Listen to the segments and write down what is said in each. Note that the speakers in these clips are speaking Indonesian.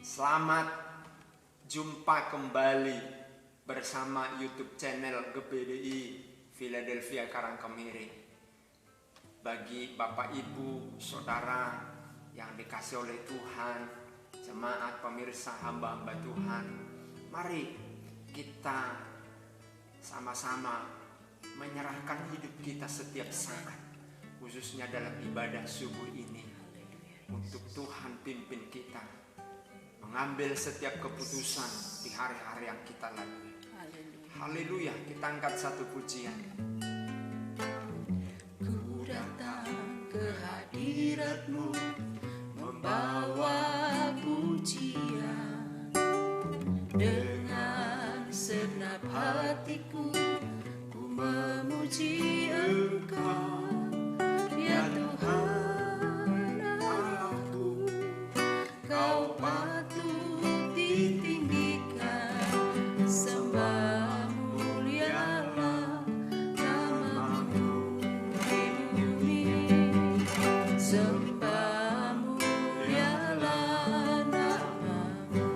Selamat jumpa kembali bersama YouTube channel GBDI Philadelphia Karangkemiri. Bagi Bapak Ibu, Saudara yang dikasih oleh Tuhan, jemaat pemirsa hamba-hamba Tuhan, mari kita sama-sama menyerahkan hidup kita setiap saat, khususnya dalam ibadah subuh ini, untuk Tuhan pimpin kita mengambil setiap keputusan di hari-hari yang kita lalui. Haleluya, kita angkat satu pujian. Ku datang ke hadirat-Mu membawa pujian, dengan segenap hatiku ku memuji Engkau, ya Tuhan Allahku. Kau patut ditinggikan, sembah mulialah nama-Mu di bumi, sembah mulialah nama-Mu.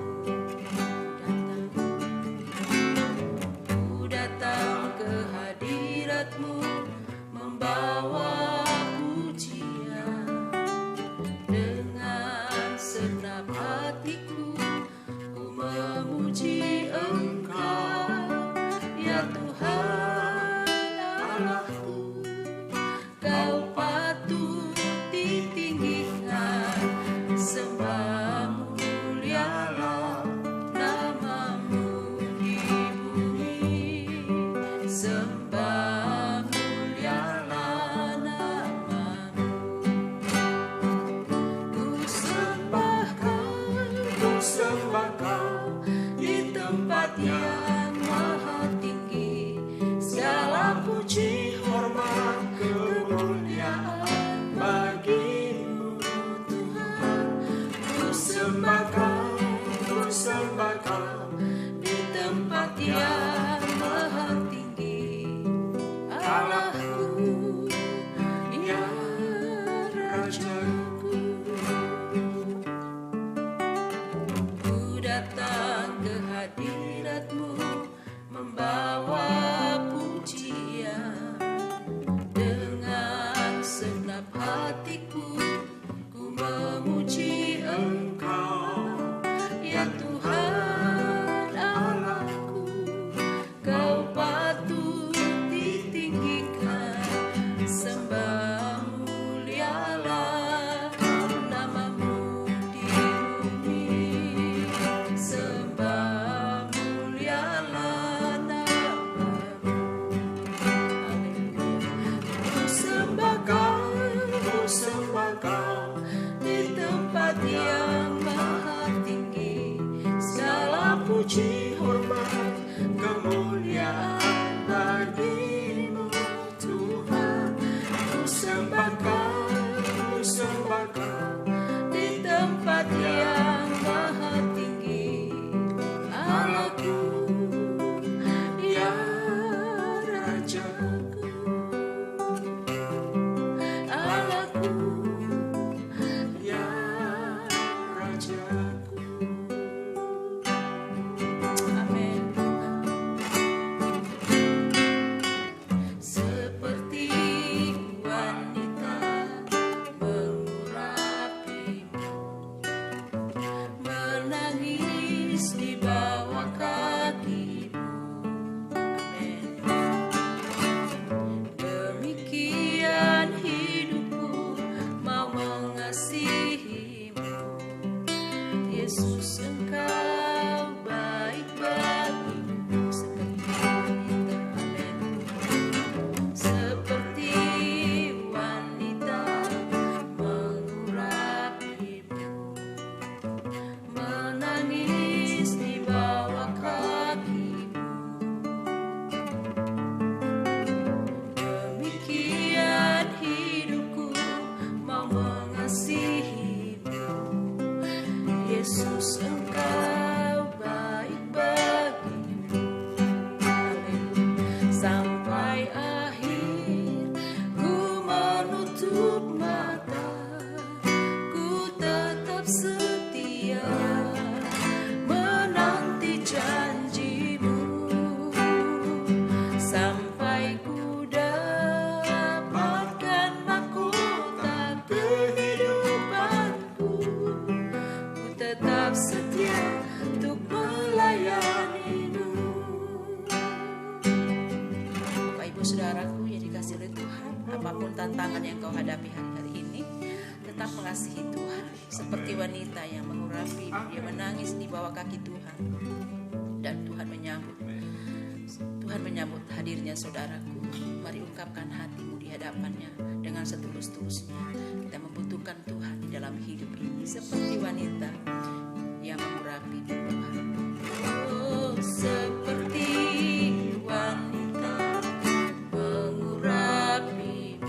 Ku datang ke hadirat-Mu membawa pujian, dengan segenap hatiku ku memuji Engkau, ya Tuhan Allahku. Kau patut ditinggikan, sembah mulialah nama-Mu di bumi, sembah mulialah nama-Mu. Ku sembah Kau di tempat yang maha tinggi, segala puji, hormat, kemuliaan bagi-Mu Tuhan. Ku sembah Kau di tempat yang maha tinggi, Allahku, ya Rajaku. Ku datang ke hadirat-Mu membawa pujian, dengan segenap hatiku ku memuji Engkau, ya Tuhan Allahku. Kau patut ditinggikan, sembah mulialah nama-Mu di bumi, sembah mulialah nama-Mu. Ku sembah Kau di tempat yang maha tinggi, segala puji, hormat, kemuliaan bagi-Mu Tuhan. Ku sembah Kau di tempat yang maha tinggi, Allahku, ya Rajaku. Allahku, ya Rajaku. Amin. Seperti wanita mengurapi-Mu, menangis di bawah kaki-Mu. Amin. Demikian hidupku mau mengasihi-Mu, Yesus, Engkau baik bagiku. Seperti wanita, amin. Seperti wanita mengurapi-Mu, menangis di bawah kaki-Mu. Demikian hidupku mau mengasihi-Mu, Yesus, Engkau baik bagiku. Amin. Sampai akhir ku menutup mata, ku tetap setia tantangan yang kau hadapi hari-hari ini, tetap mengasihi Tuhan. Seperti wanita yang mengurapi, dia menangis di bawah kaki Tuhan. Dan Tuhan menyambut hadirnya saudaraku. Mari ungkapkan hatimu di hadapannya dengan setulus-tulusnya. Kita membutuhkan Tuhan di dalam hidup ini, seperti wanita yang mengurapi Tuhan. Oh, seperti wanita mengurapi,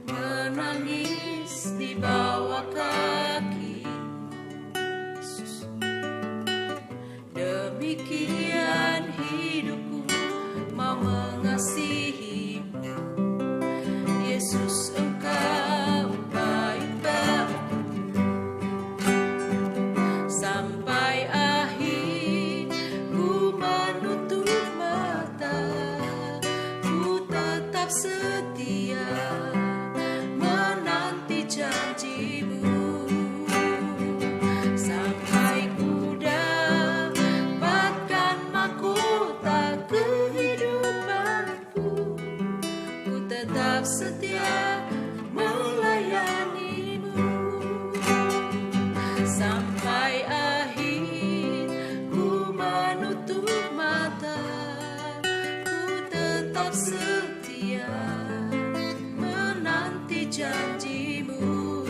menangis di bawah kaki Yesus. Demikian hidupku mau mengasihimu, Yesus, Engkau baik bagiku. Sampai akhir ku menutup mata, ku tetap setia menanti janjimu. Sampai ku dapatkan mahkota kehidupanku, ku tetap setia melayanimu. Sampai akhir ku menutup mata, ku tetap setia menanti janjimu.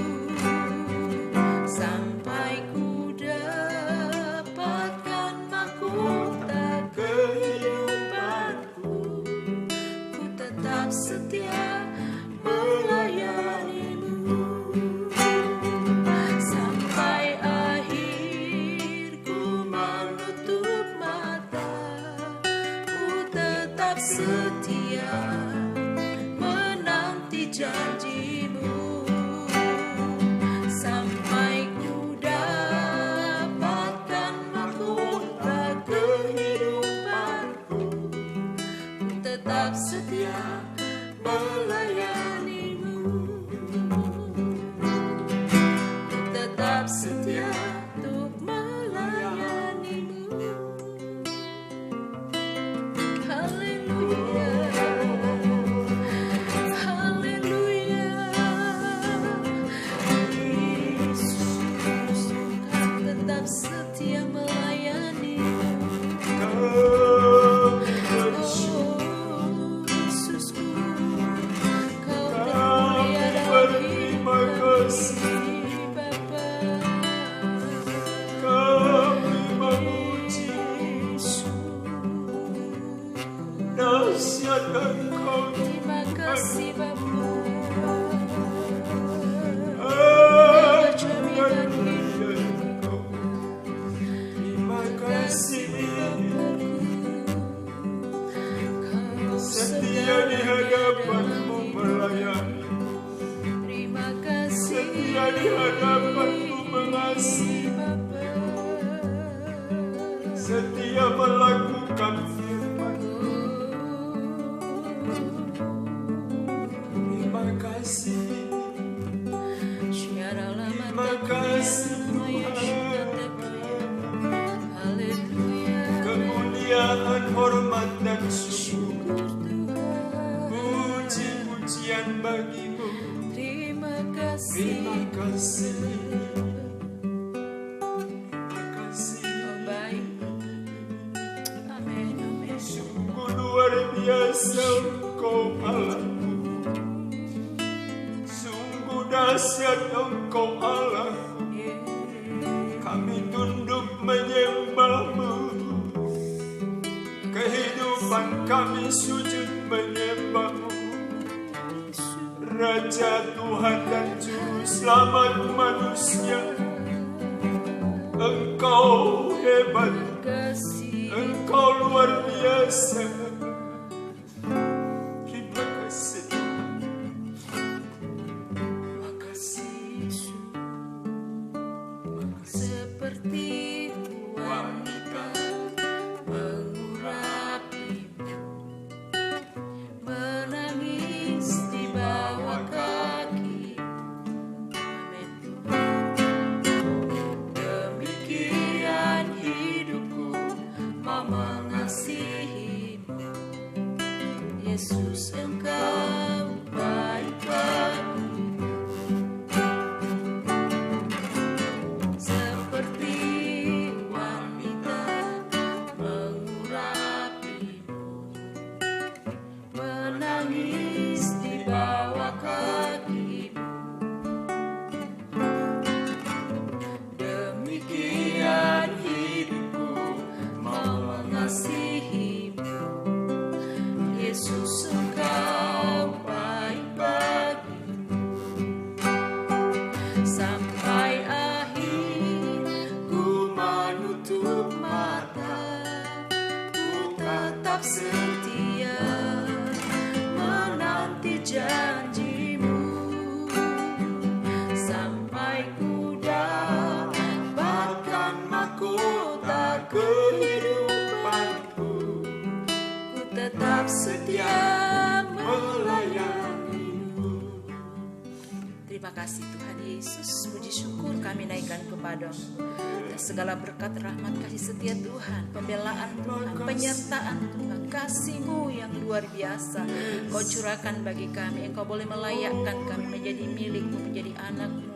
Sampai ku dapatkan mahkota kehidupanku, ku tetap setia melayanimu. Sampai akhir ku menutup mata, ku tetap setia menanti janjimu. Sampai ku dapatkan mahkota kehidupanku, ku tetap setia melayanimu. Ku tetap setia untuk melayanimu. Haleluya, haleluya. Yesus, Kau tetap setia melayanimu. Oh, Yesusku, Kau termulia dalam hidupku, Bapa. Kami memuji dahsyat Engkau. Terima kasih Bapa. Terima kasih setia di hadapanmu melayani, Terima kasih setia di hadapanmu mengasihi, Bapa. setia melakukan firman. Terima kasih, terima kasih Tuhan. Haleluya. Kemuliaan, hormat dan syukur, Syukur Tuhan. puji-pujian bagimu. Terima kasih. Terima kasih, terima kasih. Oh, baik. Amin, amin. Sungguh luar biasa Engkau Allahku, sungguh dahsyat Engkau Allahku. Kami tunduk menyembah-Mu, kehidupan kami sujud menyembah-Mu. Raja, Tuhan dan Juru Selamat manusia, Engkau hebat, Kasih. Engkau luar biasa. Terima kasih, terima kasih. Seperti wanita mengurapimu, menangis di bawah kaki. Amin. Demikian hidupku mau mengasihimu, Yesus, Engkau kasih Tuhan Yesus. Puji syukur kami naikkan kepadamu. Dan segala berkat rahmat kasih setia Tuhan, pembelaan Tuhan, penyertaan Tuhan, kasih-Mu yang luar biasa Kau curahkan bagi kami. Engkau boleh melayakkan kami menjadi milik-Mu, menjadi anak-Mu.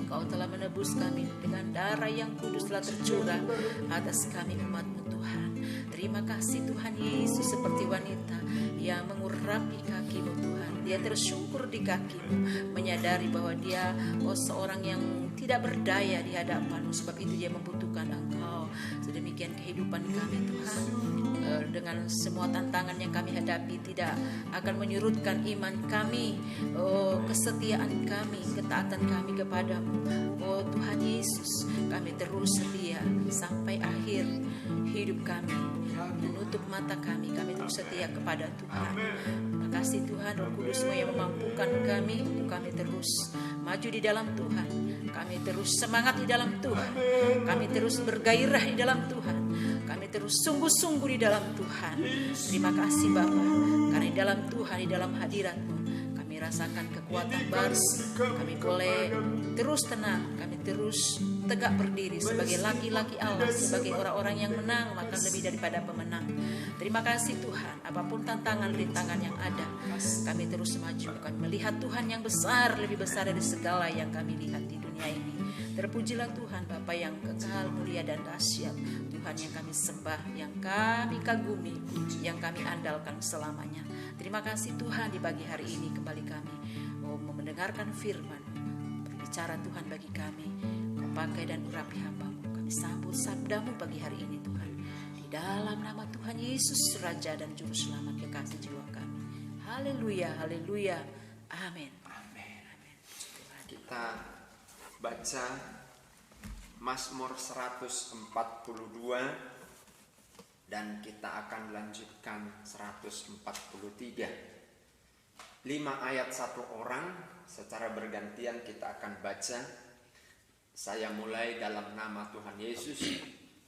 Kau telah menebus kami dengan darah yang kudus telah tercurah atas kami umat-Mu Tuhan. Terima kasih Tuhan Yesus, seperti wanita yang mengurapi kaki-Mu Tuhan. Dia tersungkur di kaki-Mu, menyadari bahwa dia seorang yang tidak berdaya di hadapan-Mu, sebab itu dia membutuhkan Engkau. Sedemikian kehidupan kami Tuhan, dengan semua tantangan yang kami hadapi tidak akan menyurutkan iman kami, kesetiaan kami, ketaatan kami kepadamu. Oh Tuhan Yesus, kami terus setia sampai akhir hidup kami. Menutup mata kami terus setia kepada Tuhan. Terima kasih Tuhan, Roh Kudus-Mu yang memampukan kami untuk kami terus maju di dalam Tuhan. Kami terus semangat di dalam Tuhan. Kami terus bergairah di dalam Tuhan. Kami terus sungguh-sungguh di dalam Tuhan. Terima kasih Bapa, karena di dalam Tuhan, di dalam hadirat-Mu kami rasakan kekuatan baru. Kami boleh terus tenang, kami terus tegak berdiri sebagai laki-laki Allah, sebagai orang-orang yang menang, bahkan lebih daripada pemenang. Terima kasih Tuhan, apapun tantangan rintangan yang ada, kami terus maju. Kami melihat Tuhan yang besar, lebih besar dari segala yang kami lihat di dunia ini. Terpujilah Tuhan Bapa yang kekal, mulia dan dahsyat, Tuhan yang kami sembah, yang kami kagumi, yang kami andalkan selamanya. Terima kasih Tuhan, di pagi hari ini kembali kami mendengarkan firman, berbicara Tuhan bagi kami. Kau pakai dan urapi hamba-Mu. Kami sambut sabda-Mu pagi hari ini Tuhan, di dalam nama Tuhan Yesus, Raja dan Juru Selamat kekasih jiwa kami. Haleluya, haleluya, amin. Kita baca Mazmur 142 dan kita akan lanjutkan 143. 5 ayat 1 orang secara bergantian kita akan baca. Saya mulai dalam nama Tuhan Yesus.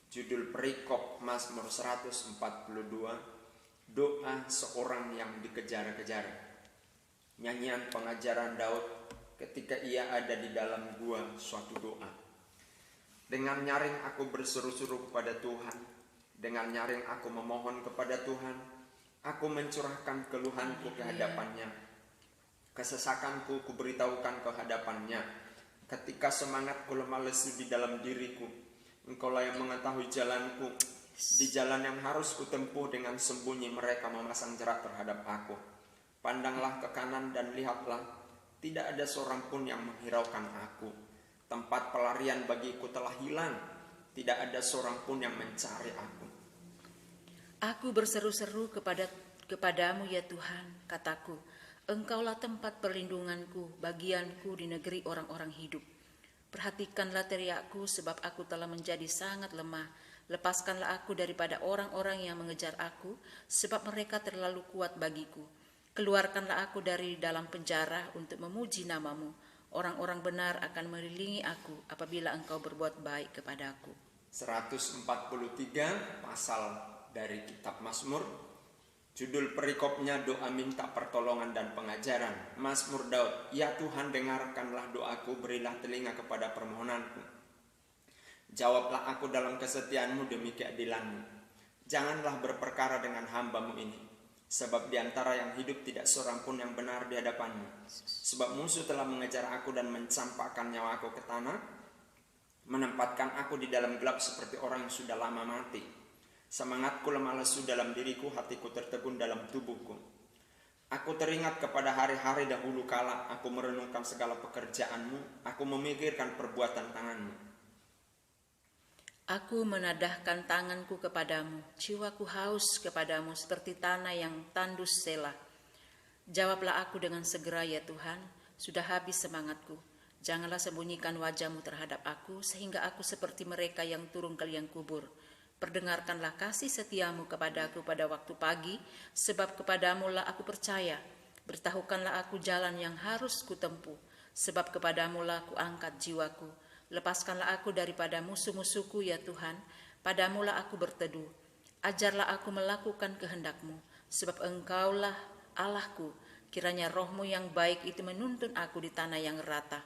Judul perikop Mazmur 142, doa seorang yang dikejar-kejar. Nyanyian pengajaran Daud ketika ia ada di dalam gua, suatu doa. Dengan nyaring aku berseru-seru kepada Tuhan, dengan nyaring aku memohon kepada Tuhan. Aku mencurahkan keluhanku ke hadapannya, kesesakanku kuberitahukan ke hadapannya. Ketika semangatku lemah lesu di dalam diriku, Engkaulah yang mengetahui jalanku. Di jalan yang harus kutempuh dengan sembunyi mereka memasang jerat terhadap aku. Pandanglah ke kanan dan lihatlah, tidak ada seorang pun yang menghiraukan aku. Tempat pelarian bagiku telah hilang, tidak ada seorang pun yang mencari aku. Aku berseru-seru kepadamu ya Tuhan, kataku, Engkaulah tempat perlindunganku, bagianku di negeri orang-orang hidup. Perhatikanlah teriakku, sebab aku telah menjadi sangat lemah. Lepaskanlah aku daripada orang-orang yang mengejar aku, sebab mereka terlalu kuat bagiku. Keluarkanlah aku dari dalam penjara untuk memuji nama-Mu. Orang-orang benar akan mengelilingi aku apabila Engkau berbuat baik kepadaku. 143 pasal dari kitab Mazmur. Judul perikopnya doa minta pertolongan dan pengajaran. Mazmur Daud, ya Tuhan dengarkanlah doaku, berilah telinga kepada permohonanku. Jawablah aku dalam kesetiaan-Mu demi keadilan-Mu. Janganlah berperkara dengan hamba-Mu ini, sebab di antara yang hidup tidak seorang pun yang benar di hadapan-Mu. Sebab musuh telah mengejar aku dan mencampakkan nyawaku ke tanah, menempatkan aku di dalam gelap seperti orang yang sudah lama mati. Semangatku lemah lesu dalam diriku, hatiku tertegun dalam tubuhku. Aku teringat kepada hari-hari dahulu kala, aku merenungkan segala pekerjaan-Mu, aku memikirkan perbuatan tangan-Mu. Aku menadahkan tanganku kepadamu, jiwaku haus kepadamu seperti tanah yang tandus selah. Jawablah aku dengan segera ya Tuhan, sudah habis semangatku. Janganlah sembunyikan wajah-Mu terhadap aku, sehingga aku seperti mereka yang turun ke liang kubur. Perdengarkanlah kasih setia-Mu kepadaku pada waktu pagi, sebab kepadamu-lah aku percaya. Beritahukanlah aku jalan yang harus kutempuh, sebab kepadamu-lah aku angkat jiwaku. Lepaskanlah aku daripada musuh-musuhku ya Tuhan, padamu-lah aku berteduh. Ajarlah aku melakukan kehendak-Mu, sebab Engkaulah Allahku, Kiranya roh-Mu yang baik itu menuntun aku di tanah yang rata.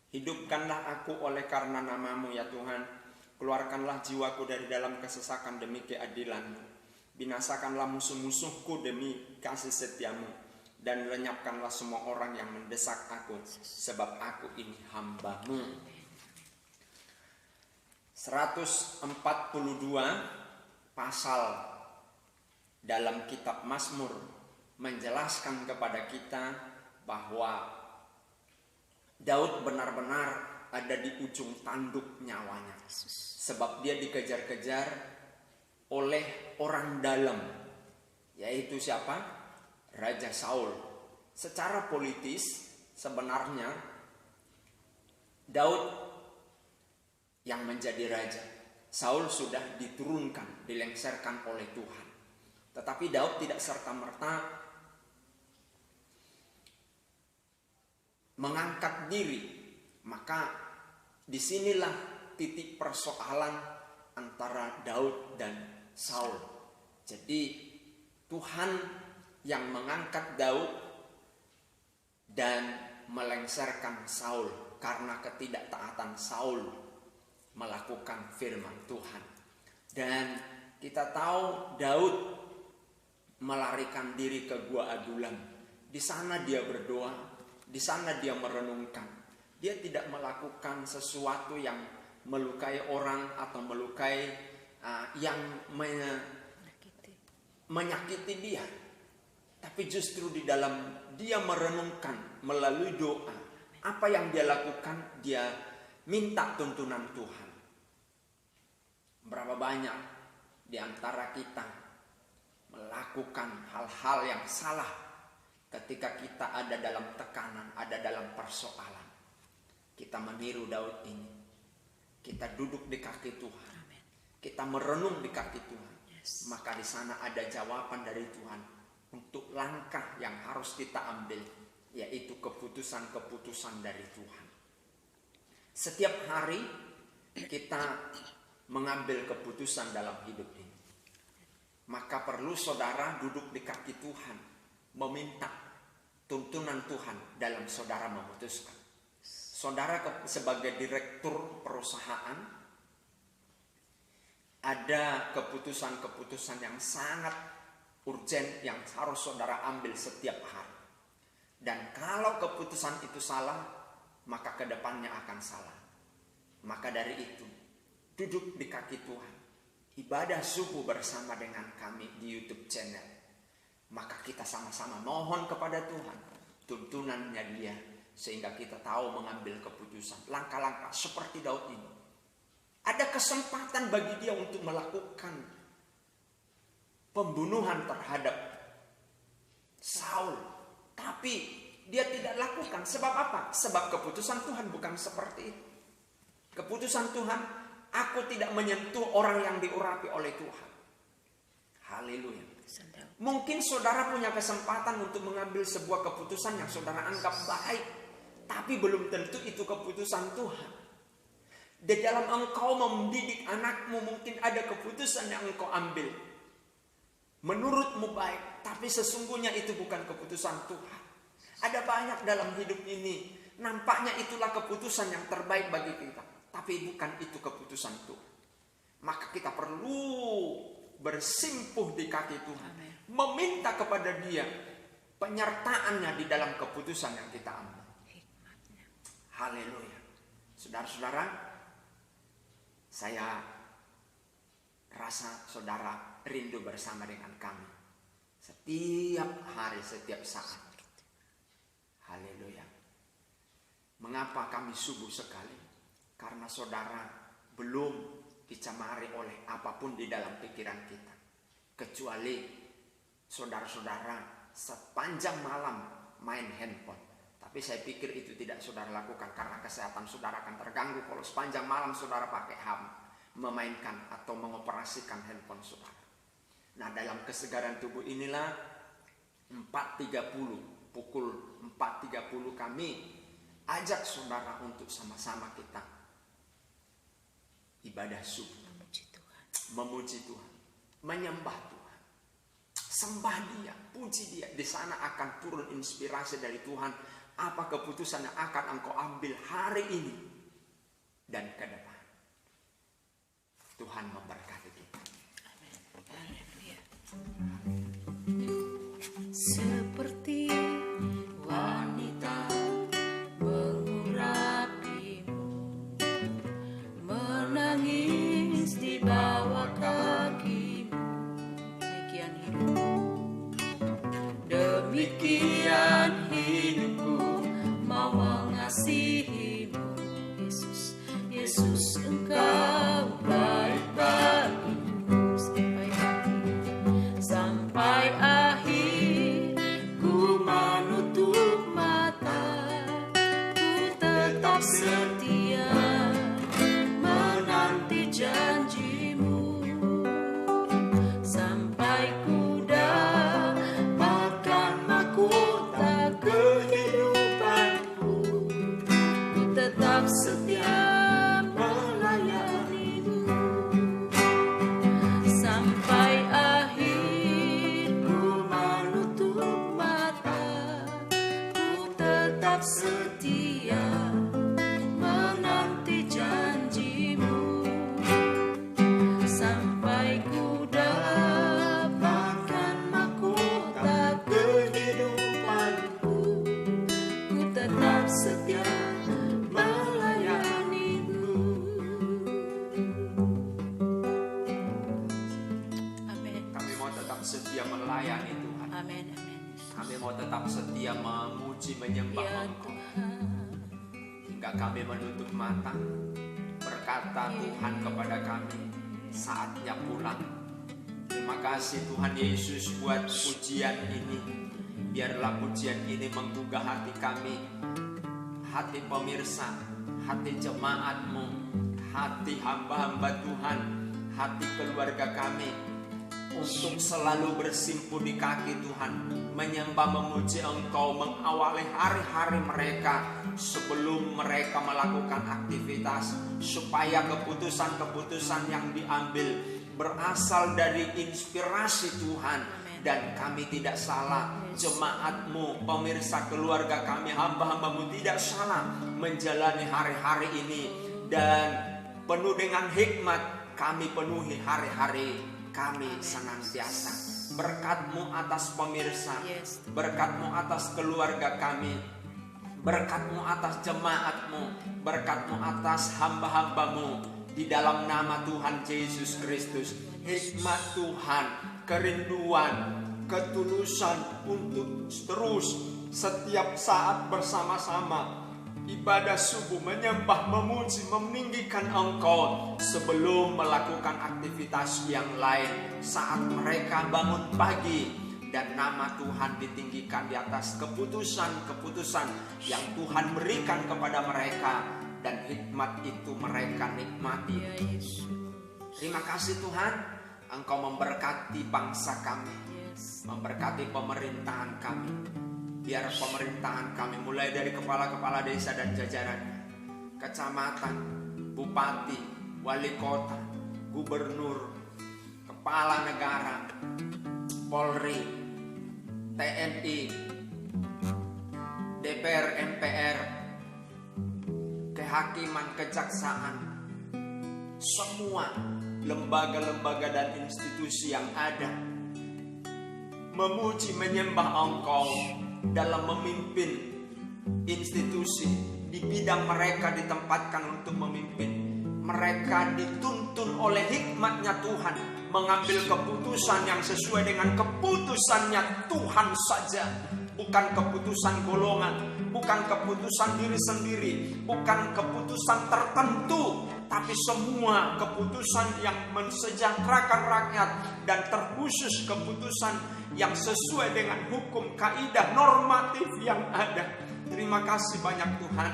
Hidupkanlah aku oleh karena nama-Mu ya Tuhan. Keluarkanlah jiwaku dari dalam kesesakan demi keadilan-Mu. Binasakanlah musuh-musuhku demi kasih setia-Mu. Dan lenyapkanlah semua orang yang mendesak aku, sebab aku ini hamba-Mu. 142 pasal dalam kitab Mazmur menjelaskan kepada kita bahwa Daud benar-benar ada di ujung tanduk nyawanya. Sebab dia dikejar-kejar oleh orang dalam, yaitu siapa? Raja Saul. Secara politis sebenarnya Daud yang menjadi raja. Saul sudah diturunkan, dilengsarkan oleh Tuhan. Tetapi Daud tidak serta-merta mengangkat diri. Maka disinilah titik persoalan antara Daud dan Saul. Jadi Tuhan yang mengangkat Daud dan melengsarkan Saul karena ketidaktaatan Saul melakukan firman Tuhan. Dan kita tahu Daud melarikan diri ke Gua Adulam. Di sana dia berdoa. Di sana dia merenungkan. Dia tidak melakukan sesuatu yang melukai orang atau melukai yang menyakiti dia. Tapi justru di dalam dia merenungkan melalui doa. Apa yang dia lakukan? Dia minta tuntunan Tuhan. Berapa banyak di antara kita melakukan hal-hal yang salah ketika kita ada dalam tekanan, ada dalam persoalan. Kita meniru Daud ini. Kita duduk di kaki Tuhan. Kita merenung di kaki Tuhan. Maka di sana ada jawaban dari Tuhan untuk langkah yang harus kita ambil, yaitu keputusan-keputusan dari Tuhan. Setiap hari kita mengambil keputusan dalam hidup ini. Maka perlu saudara duduk di kaki Tuhan, meminta tuntunan Tuhan dalam saudara memutuskan. Saudara sebagai direktur perusahaan, ada keputusan-keputusan yang sangat urgent yang harus saudara ambil setiap hari. Dan kalau keputusan itu salah, maka kedepannya akan salah. Maka dari itu, duduk di kaki Tuhan, ibadah subuh bersama dengan kami di YouTube channel. Maka kita sama-sama mohon kepada Tuhan tuntunannya Dia, sehingga kita tahu mengambil keputusan, langkah-langkah seperti Daud ini. Ada kesempatan bagi dia untuk melakukan pembunuhan terhadap Saul, tapi dia tidak lakukan. Sebab apa? Sebab keputusan Tuhan bukan seperti itu. Keputusan Tuhan, aku tidak menyentuh orang yang diurapi oleh Tuhan. Haleluya. Mungkin saudara punya kesempatan untuk mengambil sebuah keputusan yang saudara anggap baik, tapi belum tentu itu keputusan Tuhan. Di dalam engkau mendidik anakmu, mungkin ada keputusan yang engkau ambil menurutmu baik, tapi sesungguhnya itu bukan keputusan Tuhan. Ada banyak dalam hidup ini, nampaknya itulah keputusan yang terbaik bagi kita, tapi bukan itu keputusan Tuhan. Maka kita perlu bersimpuh di kaki Tuhan, meminta kepada Dia penyertaannya di dalam keputusan yang kita ambil. Haleluya. Saudara-saudara, saya rasa saudara rindu bersama dengan kami setiap hari, setiap saat. Haleluya. Mengapa kami subuh sekali? Karena saudara belum dicemari oleh apapun di dalam pikiran kita, kecuali saudara-saudara sepanjang malam main handphone. Tapi saya pikir itu tidak saudara lakukan, karena kesehatan saudara akan terganggu kalau sepanjang malam saudara pakai memainkan atau mengoperasikan handphone saudara. Nah, dalam kesegaran tubuh inilah 4.30, pukul 4.30 kami ajak saudara untuk sama-sama kita ibadah subuh, memuji Tuhan, menyembah Tuhan. Sembah Dia, puji Dia. Di sana akan turun inspirasi dari Tuhan. Apa keputusan yang akan engkau ambil hari ini dan ke depan. Tuhan memberkati kita. Seperti wanita mengurapimu, menangis di bawah kakimu. Demikian hidupku, demikian hidupku, mau mengasihimu. Yesus, Yesus, Engkau baik bagiku sampai akhir. Ku menutup mata, ku tetap setia menanti janjimu, sampai ku dapatkan mahkota kehidupanku. Ku tetap setia melayanimu sampai akhir. Ku menutup mata, ku tetap setia menanti janjimu, sampai ku dapatkan mahkota kehidupanku. Ku tetap setia melayanimu. Amin. Kami mau tetap setia melayani Tuhan. Amin. Amin. Kami mau tetap setia memuji, menyembah Ya Engkau. Tuhan. Hingga kami menutup mata, berkata Tuhan kepada kami, saatnya pulang. Terima kasih Tuhan Yesus buat pujian ini. Biarlah pujian ini menggugah hati kami, hati pemirsa, hati jemaat-Mu, hati hamba-hamba Tuhan, hati keluarga kami, untuk selalu bersimpu di kaki Tuhan, menyembah, memuji Engkau, mengawali hari-hari mereka sebelum mereka melakukan aktivitas, supaya keputusan-keputusan yang diambil berasal dari inspirasi Tuhan. Dan kami tidak salah, jemaat-Mu, pemirsa, keluarga kami, hamba-hamba-Mu tidak salah menjalani hari-hari ini. Dan penuh dengan hikmat kami penuhi hari-hari kami senantiasa. Berkat-Mu atas pemirsa, berkat-Mu atas keluarga kami, berkat-Mu atas jemaat-Mu, berkat-Mu atas hamba-hamba-Mu. Di dalam nama Tuhan Yesus Kristus, hikmat Tuhan, kerinduan, ketulusan untuk terus setiap saat bersama-sama ibadah subuh, menyembah, memuji, meninggikan Engkau sebelum melakukan aktivitas yang lain. Saat mereka bangun pagi dan nama Tuhan ditinggikan di atas keputusan-keputusan yang Tuhan berikan kepada mereka, dan hikmat itu mereka nikmati. Terima kasih Tuhan, Engkau memberkati bangsa kami, memberkati pemerintahan kami. Biar pemerintahan kami mulai dari kepala-kepala desa dan jajaran, kecamatan, bupati, wali kota, gubernur, kepala negara, Polri, TNI, DPR, MPR, kehakiman, kejaksaan, semua lembaga-lembaga dan institusi yang ada memuji, menyembah Engkau dalam memimpin institusi. Di bidang mereka ditempatkan untuk memimpin. Mereka dituntun oleh hikmatnya Tuhan mengambil keputusan yang sesuai dengan keputusannya Tuhan saja. Bukan keputusan golongan, bukan keputusan diri sendiri, bukan keputusan tertentu, tapi semua keputusan yang mensejahterakan rakyat, dan terkhusus keputusan yang sesuai dengan hukum, kaidah, normatif yang ada. Terima kasih banyak Tuhan.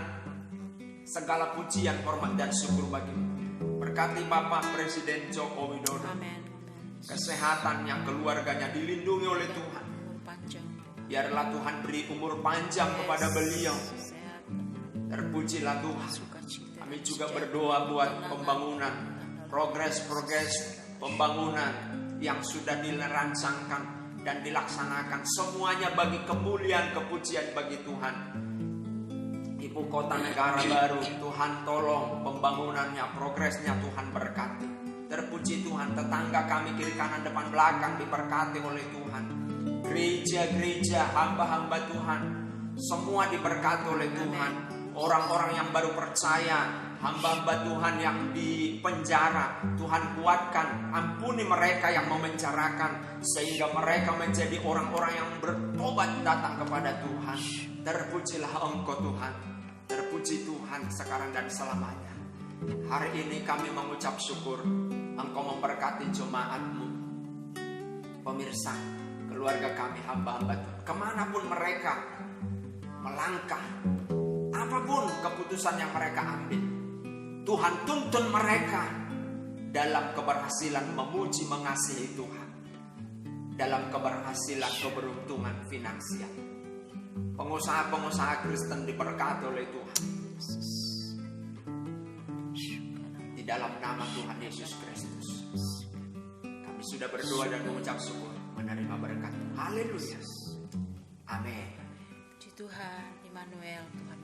Segala pujian, hormat dan syukur bagi-Mu. Berkati Bapak Presiden Joko Widodo. Amin. Kesehatannya, keluarganya dilindungi oleh Tuhan. Biarlah Tuhan beri umur panjang kepada beliau. Terpujilah Tuhan. Kami juga berdoa buat pembangunan, progres pembangunan yang sudah dirancangkan. dan dilaksanakan semuanya bagi kemuliaan kepujian bagi Tuhan. Ibu kota negara baru, Tuhan tolong pembangunannya, progresnya Tuhan berkati. Terpuji Tuhan, tetangga kami kiri kanan depan belakang diberkati oleh Tuhan. Gereja-gereja, hamba-hamba Tuhan, semua diberkati oleh Tuhan. Orang-orang yang baru percaya, hamba-hamba Tuhan yang di penjara, Tuhan kuatkan, ampuni mereka yang memenjarakan, sehingga mereka menjadi orang-orang yang bertobat datang kepada Tuhan. Terpujilah Engkau Tuhan, terpuji Tuhan sekarang dan selamanya. Hari ini kami mengucap syukur, Engkau memberkati jemaat-Mu. Pemirsa, keluarga kami hamba-hamba Tuhan, kemanapun mereka melangkah, apapun keputusan yang mereka ambil, Tuhan tuntun mereka dalam keberhasilan memuji mengasihi Tuhan, dalam keberhasilan keberuntungan finansial. Pengusaha-pengusaha Kristen diberkati oleh Tuhan di dalam nama Tuhan Yesus Kristus. Kami sudah berdoa dan mengucap syukur, menerima berkat. Haleluya. Amin. Puji Tuhan, Immanuel, Tuhan